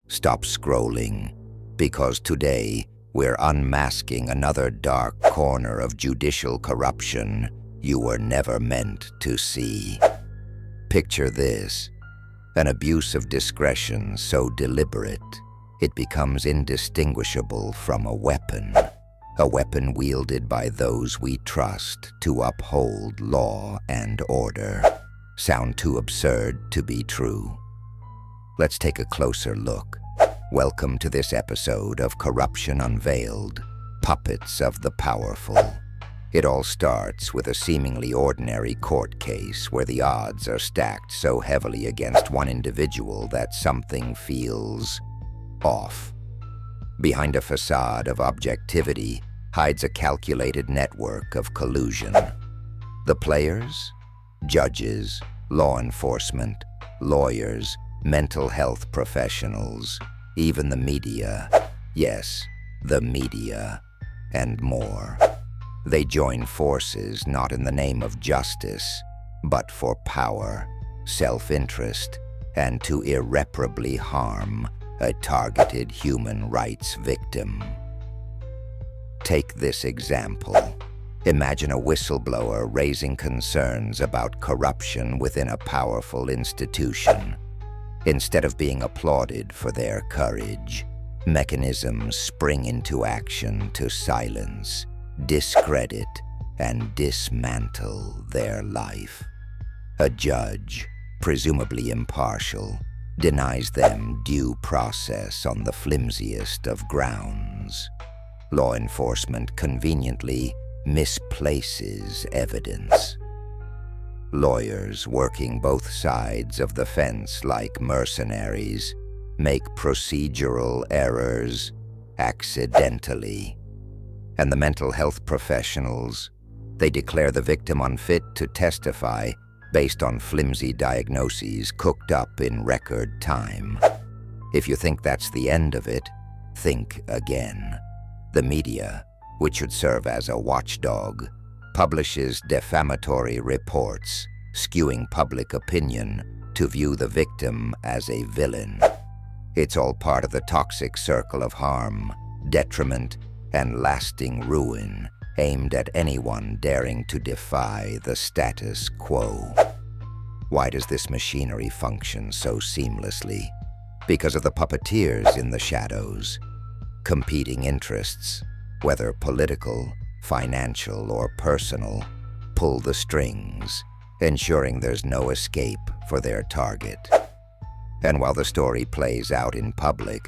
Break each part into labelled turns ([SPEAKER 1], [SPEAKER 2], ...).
[SPEAKER 1] stop scrolling, because today we're unmasking another dark corner of judicial corruption you were never meant to see. Picture this: an abuse of discretion so deliberate it becomes indistinguishable from a weapon wielded by those we trust to uphold law and order. Sound too absurd to be true? Let's take a closer look. Welcome to this episode of Corruption Unveiled, Puppets of the Powerful. It all starts with a seemingly ordinary court case where the odds are stacked so heavily against one individual that something feels off. Behind a facade of objectivity hides a calculated network of collusion. The players? Judges, law enforcement, lawyers, mental health professionals, even the media. Yes, the media, and more. They join forces not in the name of justice, but for power, self-interest, and to irreparably harm a targeted human rights victim. Take this example. Imagine a whistleblower raising concerns about corruption within a powerful institution. Instead of being applauded for their courage, mechanisms spring into action to silence, discredit, and dismantle their life. A judge, presumably impartial, denies them due process on the flimsiest of grounds. Law enforcement conveniently misplaces evidence. Lawyers working both sides of the fence like mercenaries make procedural errors accidentally. And the mental health professionals, they declare the victim unfit to testify based on flimsy diagnoses cooked up in record time. If you think that's the end of it, think again. The media, which should serve as a watchdog, publishes defamatory reports, skewing public opinion to view the victim as a villain. It's all part of the toxic circle of harm, detriment, and lasting ruin aimed at anyone daring to defy the status quo. Why does this machinery function so seamlessly? Because of the puppeteers in the shadows. Competing interests, whether political, financial, or personal, pull the strings, ensuring there's no escape for their target. And while the story plays out in public,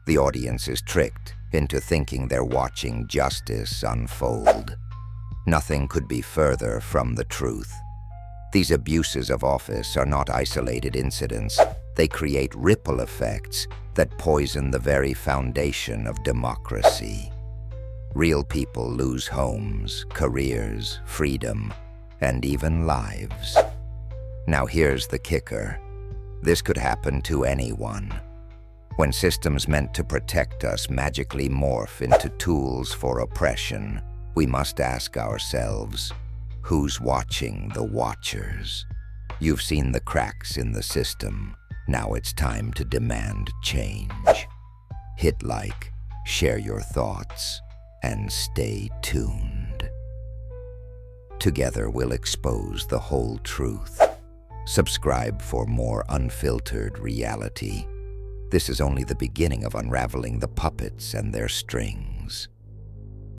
[SPEAKER 1] the audience is tricked into thinking they're watching justice unfold. Nothing could be further from the truth. These abuses of office are not isolated incidents. They create ripple effects that poison the very foundation of democracy. Real people lose homes, careers, freedom, and even lives. Now here's the kicker. This could happen to anyone. When systems meant to protect us magically morph into tools for oppression, we must ask ourselves, who's watching the watchers? You've seen the cracks in the system. Now it's time to demand change. Hit like, share your thoughts, and stay tuned. Together we'll expose the whole truth. Subscribe for more unfiltered reality. This is only the beginning of unraveling the puppets and their strings.